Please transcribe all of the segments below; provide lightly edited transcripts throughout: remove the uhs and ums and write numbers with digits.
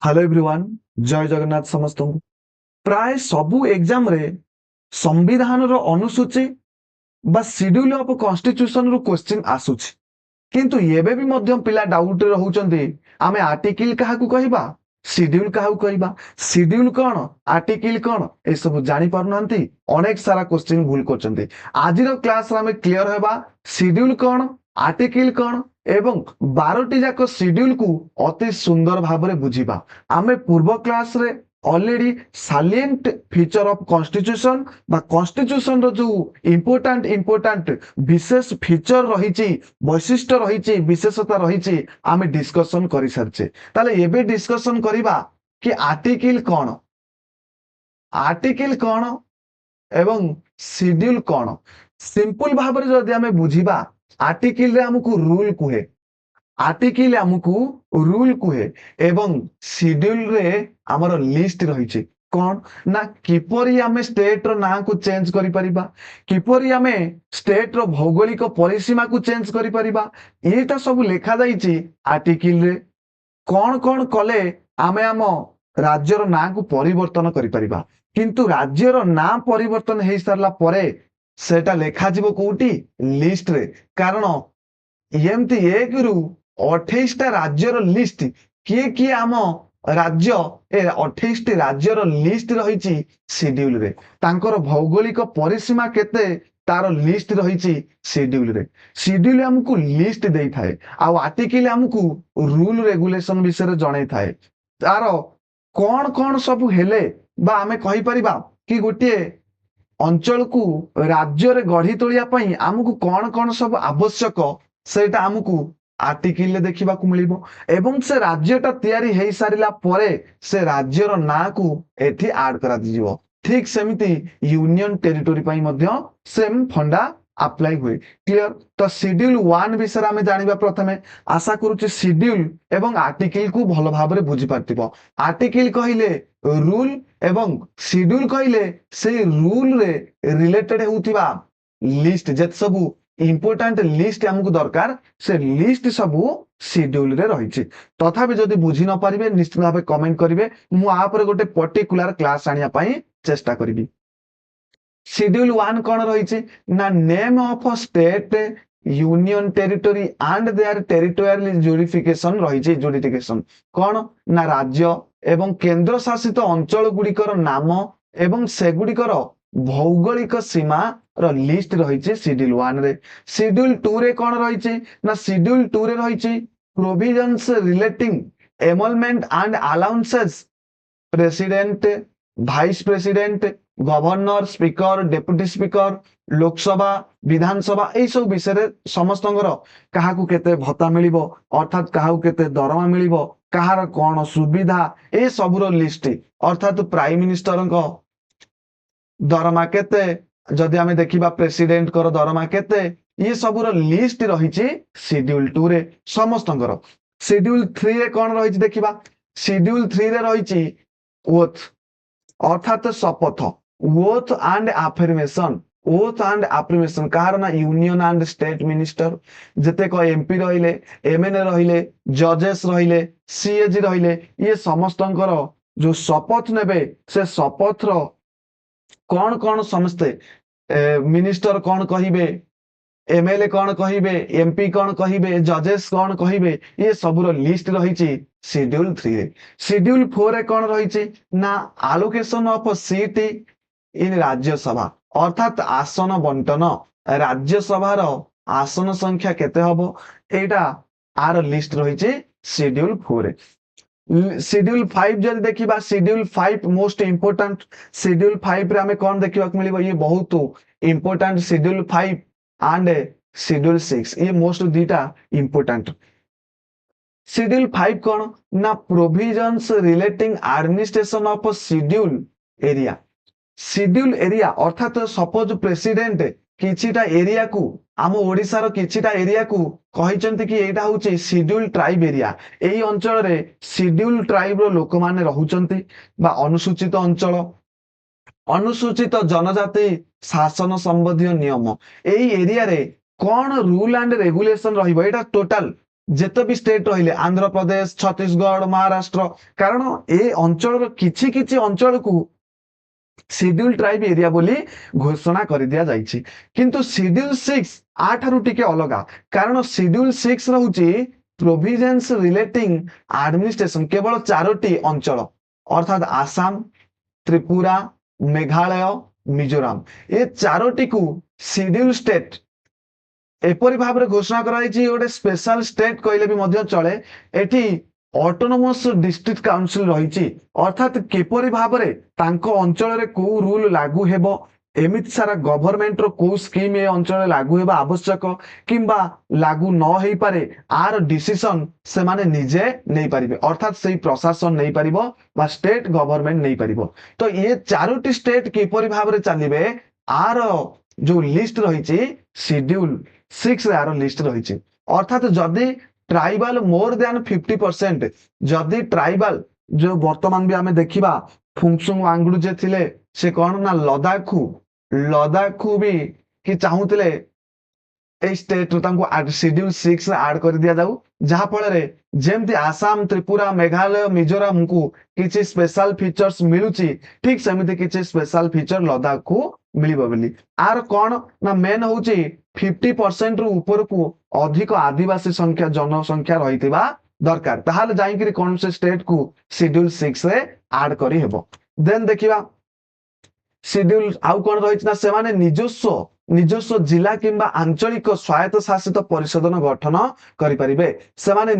Hello everyone. जय जगन्नाथ समस्त। प्राय सबू एग्जाम रे संविधान रो अनुसूची बा शेड्यूल ऑफ कॉन्स्टिट्यूशन रो क्वेश्चन आसुछि। किंतु एबे भी मध्यम पिला डाउट रहउचंदी आमे आर्टिकल काहाकू कहिबा, शेड्यूल काहाकू कहिबा, शेड्यूल कोन आर्टिकल कोन ए सब जानि पारुनांती। अनेक सारा क्वेश्चन भूल करचंदी। आजिरो क्लास रे आमे क्लियर हेबा शेड्यूल कोन, आर्टिकल कोन एवं 12टी जाक शेड्यूल को अति सुंदर भाबरे बुझिबा। आमे पूर्व क्लास रे already salient feature of constitution बा कॉन्स्टिट्यूशन रो जो इंपोर्टेंट विशेष फीचर रहिछि, वैशिष्ट्य रहिछि, विशेषता रहिछि आमे डिस्कशन करि सरछे। ताले एबे डिस्कशन करिबा कि आर्टिकल कोन, आर्टिकल कोन एवं शेड्यूल कोन। सिंपल भाबरे जदि आमे बुझिबा आर्टिकल रे हमकु रूल कुहे, आर्टिकल हमकु रूल कुहे एवं शेड्यूल रे हमर लिस्ट रहिछि। कोन ना किपरि आमे स्टेट रो ना को चेंज करि परिबा, किपरि आमे स्टेट रो भौगोलिक परिसीमा को चेंज करि परिबा, एटा सब लेखा जाइछि आर्टिकल रे। कोन कोन कले आमे आम राज्यर ना को परिवर्तन करि परिबा, किंतु राज्यर ना परिवर्तन हेइ सारला परे सेटा लेखा जीवो कोउटी लिस्ट रे। कारण एमती 1 रु 28 टा राज्यर लिस्ट किए किए आम राज्य ए 28 टी राज्यर लिस्ट रहिछि शेड्यूल रे। तांकर भौगोलिक परिसीमा केते तार लिस्ट रहिछि शेड्यूल रे। शेड्यूल हमकु लिस्ट देई थाए आ आर्टिकल हमकु रूल रेगुलेशन विषय रे जणाई थाए। तार कोन कोन सब हेले बा आमे कहि परिबा कि गोटे अंचल को राज्य रे गढ़ी तोलिया पई हमकु कोन कोन सब आवश्यक सेटा हमकु आर्टिकल ले देखिबा को मिलिबो। एवं से राज्यटा तयारी हेइ सारिला परे से राज्यर ना को एठी ऐड करा दिजिवो। ठीक सेमिति यूनियन टेरिटोरी पई मध्य सेम फंडा अप्लाई हुए। क्लियर। तो शेड्यूल 1 विषय आमे जानिबा। प्रथमे आशा करूची शेड्यूल एवं आर्टिकल को भलो भाबरे बुझी पारतिबो। आर्टिकल कहिले रूल एवं शेड्यूल कहिले से रूल रे रिलेटेड होउतिबा लिस्ट जेत सबु इंपोर्टेंट लिस्ट हमकु दरकार से लिस्ट सबु शेड्यूल रे रहिछि। तथापि जदि बुझी न पारिबे निश्चित भाबे कमेंट करिवे, मु आ पर गोटे पर्टिकुलर क्लास आनिया पई चेष्टा करिबी। शेड्यूल 1 कोन रहिछि ना name of state, union territory and their territorial jurisdiction रहिछि। जुडिफिकेशन कोन ना राज्य एवं केंद्र शासित अंचल गुड़िकर नाम एवं सेगुड़िकर भौगोलिक सीमा रो लिस्ट रहिछि शेड्यूल 1 रे। शेड्यूल 2 रे कोन रहिछि ना शेड्यूल 2 रे रहिछि provisions relating emolument and allowances president, vice president, governor, speaker, deputy speaker, Lok Sabha, Vidhan Sabha ए सब विषय समस्तंगर काहाकू केते भत्ता मिलिबो, अर्थात काहाकू केते दरमा मिलिबो, कहार कोन सुविधा ए सबरो लिस्ट। अर्थात प्राइम मिनिस्टर को दरमा केते, जदि आमे देखिबा प्रेसिडेंट कर दरमा केते, ये सबरो लिस्ट रहिछि शेड्यूल 2 रे समस्तंगर। शेड्यूल 3 रे कोन रहिछि देखिबा। शेड्यूल 3 रे रहिछि ओथ अर्थात शपथ, oath and affirmation. Oath and affirmation कहार ना यूनियन एंड स्टेट मिनिस्टर जते को एमपी रहिले, एमएनए रहिले, जजेस रहिले, सीएजी रहिले, ये समस्तंकर जो शपथ नेबे से शपथ रो कोन कोन समस्ते मिनिस्टर कोन कहिबे, एमएलए कोन कहिबे, एमपी कोन कहिबे, जजेस कोन कहिबे, ये सबरो लिस्ट रहिछि शेड्यूल 3 रे। शेड्यूल 4 रे कोन रहिछि ना एलोकेशन ऑफ सीट इन राज्यसभा अर्थात आसन बंटन। राज्यसभा रो आसन संख्या केते हबो एटा आर लिस्ट रहिछि शेड्यूल 4 रे। शेड्यूल 5 जदि देखिबा, शेड्यूल 5 मोस्ट इंपोर्टेंट। शेड्यूल 5 रे हमें कोन देखिबा को मिलिबो, ये बहुत इंपोर्टेंट। शेड्यूल 5 एंड शेड्यूल 6 ये मोस्ट दीटा इंपोर्टेंट। शेड्यूल 5 कोन ना provisions relating administration of schedule area. Schedule area अर्थात सपोज प्रेसिडेंट किछिटा एरिया को आम ओडिसा किछिटा एरिया को कहिचंती कि एटा होची शेड्यूल ट्राइब एरिया। एई अंचल रे शेड्यूल ट्राइब रो लोक माने रहुचंती बा अनुसूचित अंचल, अनुसूचित जनजाति शासन संबंधी नियम एई एरिया रे कौन रूल एंड रेगुलेशन रहिबो एटा टोटल ଯେତେ ବି ଷ୍ଟେଟ୍ ରହିଲେ ଆନ୍ଧ୍ର ପ୍ରଦେଶ, ଛତିଶଗଡ଼, ମହାରାଷ୍ଟ୍ର, କାରଣ ଏ ଅଞ୍ଚଳର କିଛି କିଛି ଅଞ୍ଚଳକୁ ସିଡ୍ୟୁଲ ଟ୍ରାଇବ ଏରିଆ ବୋଲି ଘୋଷଣା କରିଦିଆଯାଇଛି। କିନ୍ତୁ ସିଡ୍ୟୁଲ 6 ଆଠାରୁ ଟିକେ ଅଲଗା, କାରଣ ସିଡ୍ୟୁଲ 6 ରହୁଛି ପ୍ରୋଭିଜନ୍ସ ରିଲେଟିଂ ଆଡମିନିଷ୍ଟ୍ରେସନ କେବଳ 4ଟି ଅଞ୍ଚଳ, ଅର୍ଥାତ୍ ଆସାମ, ତ୍ରିପୁରା, ମେଘାଳୟ, ମିଜୋରାମ, ଏ 4ଟିକୁ ସିଡ୍ୟୁଲ ଷ୍ଟେଟ୍ ଏପରି ଭାବରେ ଘୋଷଣା କରାଯାଇଛି, ଗୋଟେ ସ୍ପେଶାଲ ଷ୍ଟେଟ୍ କହିଲେ ବି ମଧ୍ୟ ଚଳେ। ଏଠି ଅଟୋନୋମସ୍ ଡିଷ୍ଟ୍ରିକ୍ଟ କାଉନସିଲ ରହିଛି, ଅର୍ଥାତ୍ କିପରି ଭାବରେ ତାଙ୍କ ଅଞ୍ଚଳରେ କୋଉ ରୁଲ ଲାଗୁ ହେବ, ଏମିତି ସାରା ଗଭର୍ଣ୍ଣମେଣ୍ଟର କୋଉ ସ୍କିମ୍ ଏ ଅଞ୍ଚଳରେ ଲାଗୁ ହେବା ଆବଶ୍ୟକ କିମ୍ବା ଲାଗୁ ନ ହେଇପାରେ, ଆର ଡିସିସନ ସେମାନେ ନିଜେ ନେଇପାରିବେ, ଅର୍ଥାତ୍ ସେଇ ପ୍ରଶାସନ ନେଇପାରିବ ବା ଷ୍ଟେଟ୍ ଗଭର୍ଣ୍ଣମେଣ୍ଟ ନେଇପାରିବ। ତ ଏ 4ଟି ଷ୍ଟେଟ୍ କିପରି ଭାବରେ ଚାଲିବେ, ଆର ଯୋଉ ଲିଷ୍ଟ ରହିଛି ସିଡ୍ୟୁଲ 6 ରେ ଆର ଲିଷ୍ଟ ରହିଛି। ଅର୍ଥାତ୍ ଯଦି ट्राइबल मोर देन 50%, जदि ट्राइबल जो वर्तमान भी आम देखा फुंगसुंग वांगडू जे थिले से कौन ना लदाखू भी कि चाहूले स्टेट शेड्यूल 6 आड कर दिया जाऊ, जहा फल जेमती आसाम, त्रिपुरा, मेघालय, मिजोराम को किसी स्पेशल फीचर्स मिलुची, ठीक सेमती किसी स्पेशल फीचर लद्दाख को मिलिबो बोली। आर कौन ना मेन होची 50% रु ऊपर को अधिक आदिवासी संख्या जनसंख्या रही दरकार, ताहले जाइकरी कौन से स्टेट को शेड्यूल 6 रे आड करी हेबो। देन देखिबा शेड्यूल आउ कौन रही ना सेमाने निजस्व जिला किंबा आंचलिक स्वायत्त शासित परिषद गठन करिपारिबे। सेमाने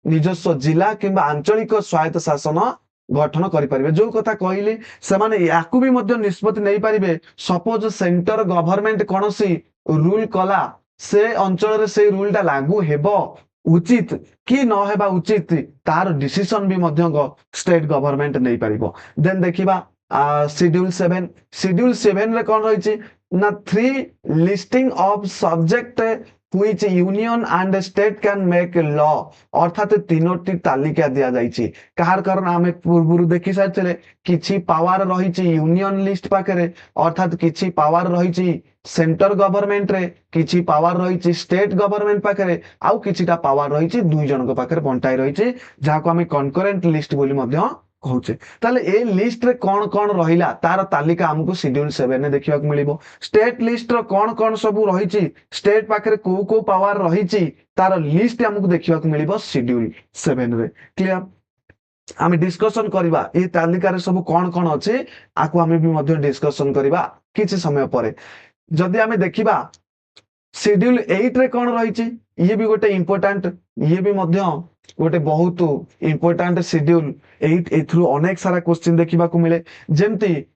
निजस्व जिला किंबा आंचलिक स्वायत्त शासन गठन करिपारिबे। जो कथा कहली सेमाने याकू भी मध्य निष्पत्ति नहीं पारिबे। सपोज सेंटर गवर्नमेंट कोनोसी रूल कला, से अंचल रे से रूल टा लागू हेबो उचित कि न हेबा उचित, तार डिसीजन भी मध्य स्टेट गवर्नमेंट नहीं पारिबो। देन देखिबा शेड्यूल 7 रे कौन रही ना 3 listing of subject which union and state can make law, अर्थात 3टी तालिका दिया जाइछि। कहार कारण आमे पूर्व देखि सारथिले किछि पावर रही यूनियन लिस्ट पाखरे, अर्थात किछि पावर रही सेंटर गवर्नमेंट रे, किछि पावर रही स्टेट गवर्नमेंट पाखरे, आउ किछिटा पावर रही दुई जनक पाखरे बंटाई रही, जाको आमे कनकरेंट लिस्ट बोली मध्य कहूचे। ताले ए लिस्ट रे कौन कौन रहिला तार तालिका हमको शेड्यूल 7 ने देखिबा को मिलिबो। स्टेट लिस्ट रो कौन कौन सब रही, स्टेट पाखरे को पावर रही, तार लिस्ट हमको देखिबा को मिलिबो शेड्यूल 7 रे। क्लियर, आमे डिस्कशन करबा ए तालिका रे सब कौन कौन अछि, आको आमे भी मध्य डिस्कशन करबा किछि समय परे। जदि आमे देखिबा शेड्यूल 8 रे कौन रही, ये भी गोटे इंपोर्टेंट, ये भी मध्य गोटे बहुत इंपोर्टेंट शेड्यूल 8। एथरू अनेक सारा क्वेश्चन देखा मिले, जमती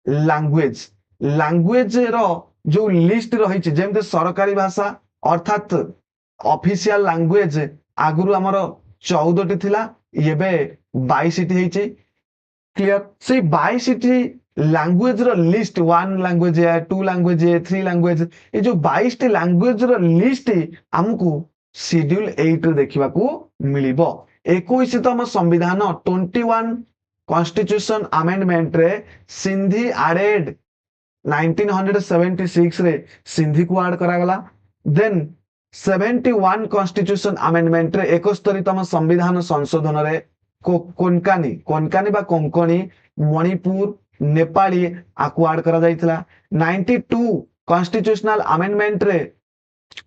लैंग्वेज रो जो लिस्ट रही, जमती सरकारी भाषा अर्थात ऑफिशियल लैंग्वेज आगुरु हमर 14टी थिला, एबे 22टी हेची। क्लियर, से 22टी लैंग्वेज रो लिस्ट 1 लैंग्वेज है, 2 लैंग्वेज है, 3 लैंग्वेज, ये जो 22टी लैंग्वेज रो लिस्ट हमको शेड्यूल 8 रे देखा मिलिबो। 21तम संविधान 21 कॉन्स्टिट्यूशन अमेंडमेंट रे सिंधी एडेड 1976 रे सिंधी को ऐड करा गला। देन 71 कॉन्स्टिट्यूशन अमेंडमेंट रे 71तम संविधान संशोधन रे कोनकानी बा कोंकणी, मणिपुर, नेपाली आकु ऐड करा जाइतला। 92 कॉन्स्टिट्यूशनल अमेंडमेंट रे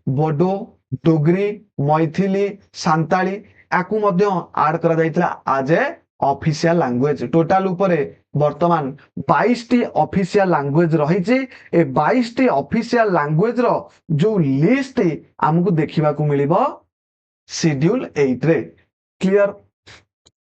बोडो, डोगरी, मैथिली, सांताली आकु मध्य ऐड करा जाइतला आज ए ऑफिशियल लैंग्वेज। टोटल ऊपर वर्तमान 22टी ऑफिशियल लैंग्वेज रही। ए 22टी ऑफिशियल लैंग्वेज रो जो लिस्ट हमको देखिबा को मिलिबो शेड्यूल 8 रे। क्लियर,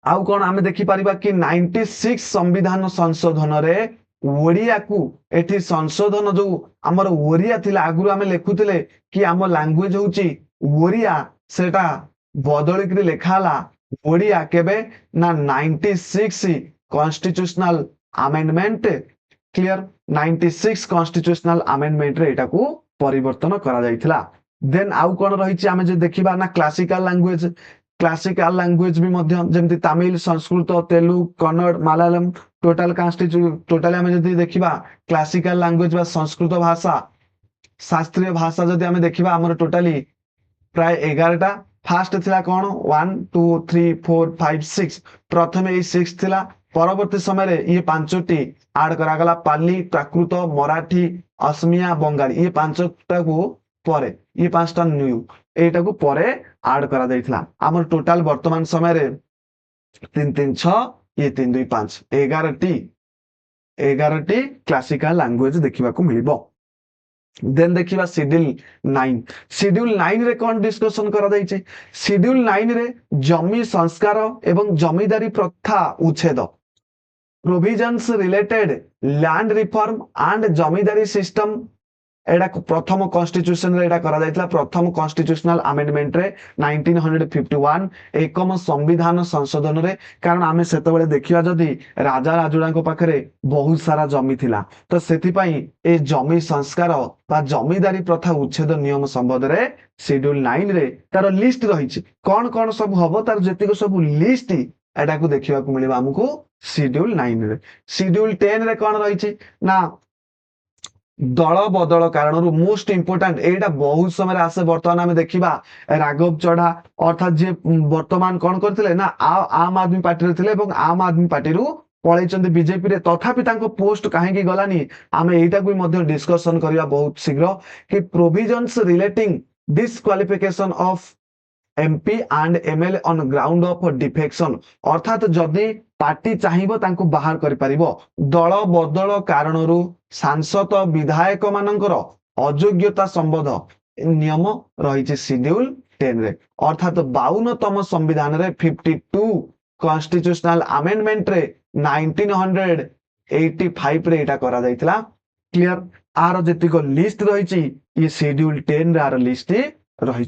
आउ कोन आमे देखि परिबा कि 96 संविधान संशोधन रे ओडिया को एठी संशोधन जो हमर ओरिया थिला, आगु आमे लेखुतिले कि आम लैंग्वेज होची ओरिया, सेटा बदलिक लेखाला ओडिया केबे ना 96 constitutional amendment. Clear, 96 constitutional amendment रे एटा को परिवर्तन करा जाइथिला। देन आउ कोन रहिछि आमे जे देखिबा ना क्लासिकल लैंग्वेज भी मध्य, जेमति तमिल, संस्कृत, तेलुगु, कन्नड़, मलयालम, टोटल आमे जदि देखिबा क्लासिकल लैंग्वेज बा संस्कृत भाषा, शास्त्रीय भाषा जदि आमे देखिबा हमर टोटली प्राय 11टा, फास्ट थिला कोन 1 2 3 4 5 6 प्रथमे ए 6 थिला परवर्ती समय रे ये पांचटी ऐड करा गला पाली प्राकृत मराठी असमिया बंगाली ये पांचटा को परे ये पांचटा न्यू एटा को परे ऐड करा दैथिला हमर टोटल वर्तमान समय रे 3 3 6 ये 3 2 5 11 टी क्लासिकल लैंग्वेज देखिबा को मिलिबो देन देखिबा शेड्यूल 9 रे कोन डिस्कशन करा दैछे शेड्यूल 9 रे जमी संस्कार एवं जमीदारी प्रथा उच्छेद provisions related land reform and zamindari system एडा प्रथम कॉन्स्टिट्यूशन रे एडा करा जायतला प्रथम कॉन्स्टिट्यूशनल अमेंडमेंट रे 1951 एकम संविधान संशोधन रे कारण आमे सेते बेले देखिबा जदी राजा राजुडा को पाखरे बहुत सारा जमी थिला तो सेति पई ए जमी संस्कार बा जमीदारी प्रथा उच्छेद नियम संबंध रे शेड्यूल 9 रे तार लिस्ट रहिछि कोन कोन सब हबो तार जेतिको सब लिस्ट एडा को देखिबा को मिलिबा हमकु शेड्यूल 9 रे शेड्यूल 10 रे कोन रहिछि ना दल बदल कारण मोस्ट इंपोर्टाट एटा बहुत समय आसे बर्तमान आम देखा राघव चढ़ा अर्थात जे बर्तमान कौन करते ना आम आदमी पार्टी थे आम आदमी पार्टी पलैंट बीजेपी रे तथापि पोस्ट कहीं गलानी आम एटा को डिस्कसन करवा बहुत शीघ्र कि provisions relating disqualification of MP and MLA on ground of defection अर्थात जदि पार्टी चाहिए तांको बाहर कर पारिबो दल बदल कारणरू सांसद विधायक मानकर अयोग्यता संबंध नियम रही शेड्यूल 10 रे अर्थात 52तम संविधान रे 52 कॉन्स्टिट्यूशनल अमेंडमेंट रे 1985 रे एटा करा जायतिला क्लियर आर जेतिक लिस्ट रही ये शेड्यूल 10 रे आर लिस्ट रही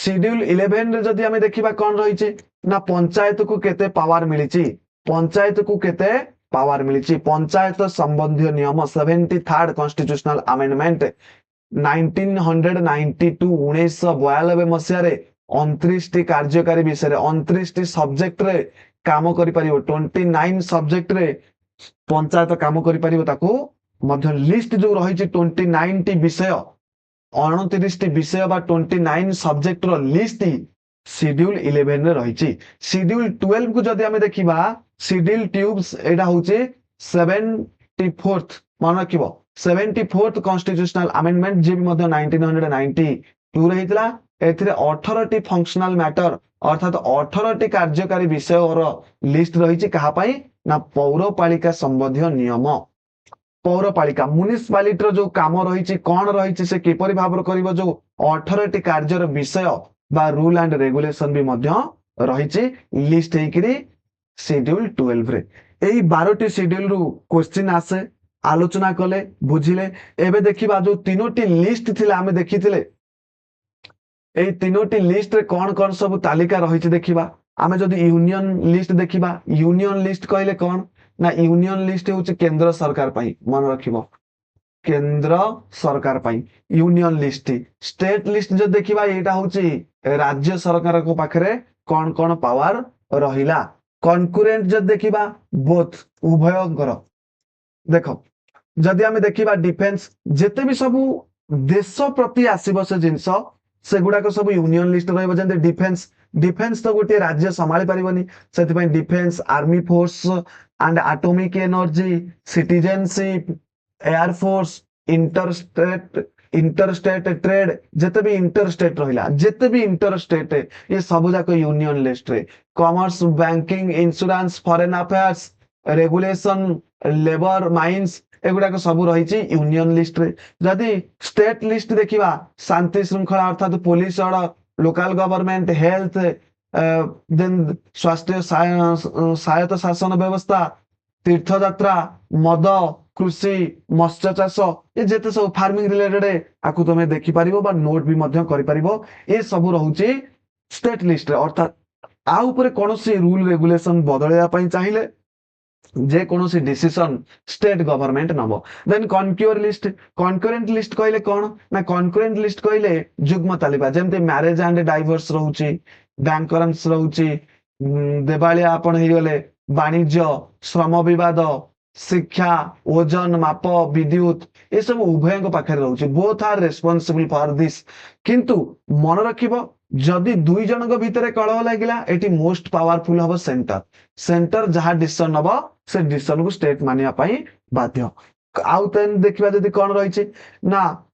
शेड्यूल 11 रे जदि हमें देखिबा कोन रही ना पंचायत को केते पावर मिली पंचायत को केते पावर मिली पंचायत संबंधी नियम 73rd कॉन्स्टिट्यूशनल अमेंडमेंट 1992 मसीह 29 कार्यकारी विषय 29 सब्जेक्ट रे काम करि परिबो 29 सब्जेक्ट रे पंचायत काम करि परिबो ताको मध्य लिस्ट जो रही 29 टी विषय 29 टी विषय बा 29 सब्जेक्ट रो लिस्ट शेड्यूल 11 रे रही शेड्यूल 12 को जदि हमें देखिबा शेड्यूल ट्यूब्स एटा होचे 74th मान रखिबो 74th कॉन्स्टिट्यूशनल अमेंडमेंट जे भी मध्य 1992 रे हितला एथिरे 18 टी फंक्शनल मैटर अर्थात 18 टी कार्यकारी विषय और लिस्ट रही कहा पाई ना पौरपालिका संबंधी नियम पौरपालिका म्युनिसिपालिटी जो काम रही कौन रही से किपरि भाव करिवो जो 18 टी कार्यर विषय बा रूल एंड रेगुलेशन भी मध्य रही लिस्ट हेकरी शेड्यूल 12 रे एई 12टी शेड्यूल रु क्वेश्चन आसे आलोचना कले बुझिले एबे देखिबा जो तीनोटी लिस्ट थिला हमें देखिथिले एई तीनोटी लिस्ट रे कोन कोन सब तालिका रही देखिबा आमे जदि यूनियन लिस्ट देखिबा यूनियन लिस्ट कहले कोन ना यूनियन लिस्ट होउचे केंद्र सरकार पई मन रखिबो केंद्र सरकार पई यूनियन लिस्ट स्टेट लिस्ट जो देखिबा एटा होउचे राज्य सरकार को पाखरे कोन कोन पावर रहिला कॉन्करेंट जब देखिबा बोथ उभयंकर देखो जदि हमें देखिबा डिफेंस जेते भी सब देश प्रति आसीबो से जिंस से गुडा को सब यूनियन लिस्ट रहबो जंते डिफेंस डिफेंस तो गोटे राज्य संभाली परिबनी सेति पई defence army force and atomic energy citizenship air force interstate trade जेते भी इंटरस्टेट रहिला जेते भी इंटरस्टेट ये सब जाक यूनियन लिस्ट रे commerce banking insurance foreign affairs regulation labour mines एगुडा सब रही यूनियन लिस्ट रे जदि स्टेट लिस्ट देखिबा शांति श्रृंखला अर्थात पुलिस और लोकल गवर्नमेंट हेल्थ देन स्वास्थ्य सहायत शासन व्यवस्था तीर्थ यात्रा मद कृषि मत्स्य चाष ये जेते सब फार्मिंग रिलेटेड आकु तुम देखि पारिबो बा नोट भी मध्य करि पारिबो ए सब रहउची स्टेट लिस्ट रे अर्थात आ ऊपर कोनोसी रूल रेगुलेशन बदलया पई चाहिले जे कोनोसी डिसीजन स्टेट गवर्नमेंट नबो देन कॉन्करेंट लिस्ट कहले कोन ना कॉन्करेंट लिस्ट कहले जुग्म तालिका जेमते मैरिज एंड डाइवोर्स रहउची बैंकरप्सी रहउची देवालिया आपण हे गले वाणिज्य श्रम विवाद शिक्षा ओजन माप विद्युत ये सब उभय पाखे रोचे both are responsible for this किंतु मन रखिबो जदि दुई जनक भितर कलह लगिला एटी मोस्ट पावरफुल हम सेंटर सेंटर जहाँ डिसीजन नब से डिसीजन को स्टेट मानिया पई बाध्य। आउ तेन देखिबा जदि कोन रहिছে ना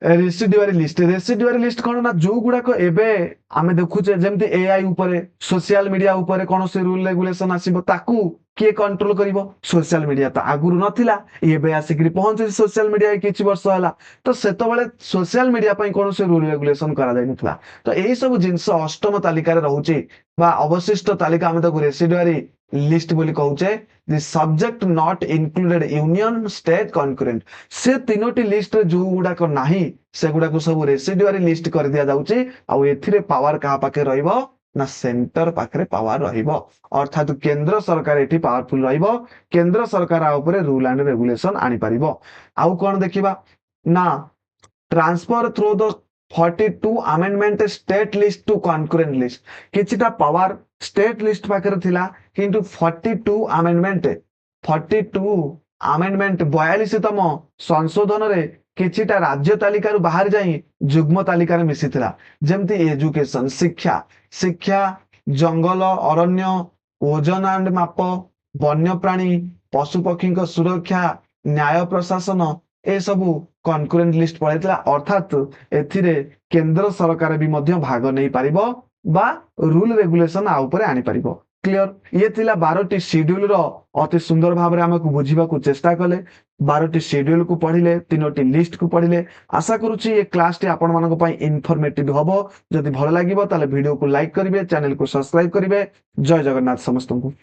रेसिडुआरी लिस्ट कौन ना जो गुड़ाक एबे आमे देखुचे जेमती एआई ऊपर सोशल मीडिया ऊपर कौन से रूल रेगुलेशन आसीबो ताकू किए कंट्रोल करिवो सोशल मीडिया तो आगुरु नथिला एबे आसिकरी पहुंचे सोशल मीडिया किछि वर्ष होला तो सेतबेले सोशल मीडिया पई कौन से रूल रेगुलेशन करा जाय नथिला तो एई सब जिंस अष्टम तालिका रे रहउची बा अवशिष्ट तालिका आमे ताकू रेसिडुआरी लिस्ट बोली कहउचे the subject not included union state concurrent से तीनोटी लिस्ट रे जो गुड़ाक नाही से गुड़ाक सब रेसिडुआरी लिस्ट कर दिया जाउची आ एथिरे पावर कहा पाके रहइबो ना सेंटर पाखरे पावर रहिबो अर्थात केंद्र सरकार एठी पावरफुल रहिबो केंद्र सरकार आ ऊपर रूल एंड रेगुलेशन आनी परिबो। आउ कोन देखिबा ना transfer through the 42 amendment state list to concurrent list किछिटा पावर स्टेट लिस्ट पाखरे थिला किंतु 42 अमेंडमेंट 42तम संशोधन रे किछिटा राज्य तालिका रु बाहर जाई जुग्म तालिका रे मिसिथिला जेमति एजुकेशन शिक्षा जंगल अरण्य ओजन एंड माप वन्य प्राणी पशु पक्षी सुरक्षा न्याय प्रशासन ए सबू कॉन्करेंट लिस्ट पड़ेगा अर्थात एथिरे केंद्र सरकार भी मध्य भाग नहीं पारिबो बा रूल रेगुलेशन आ ऊपर आनी पारिबो। क्लियर ये थिला 12टी शेड्यूल रो अति सुंदर भाव रे हमकु बुझिबा को चेष्टा कले 12टी शेड्यूल को पढ़िले 3टी लिस्ट को पढ़िले आशा करूची ये क्लास टी आपण मानको पई इन्फॉर्मेटिव हबो जदि भलो लागिबो ताले वीडियो को लाइक करिवे चैनल को सब्सक्राइब करिवे जय जगन्नाथ समस्तଙ୍କୁ।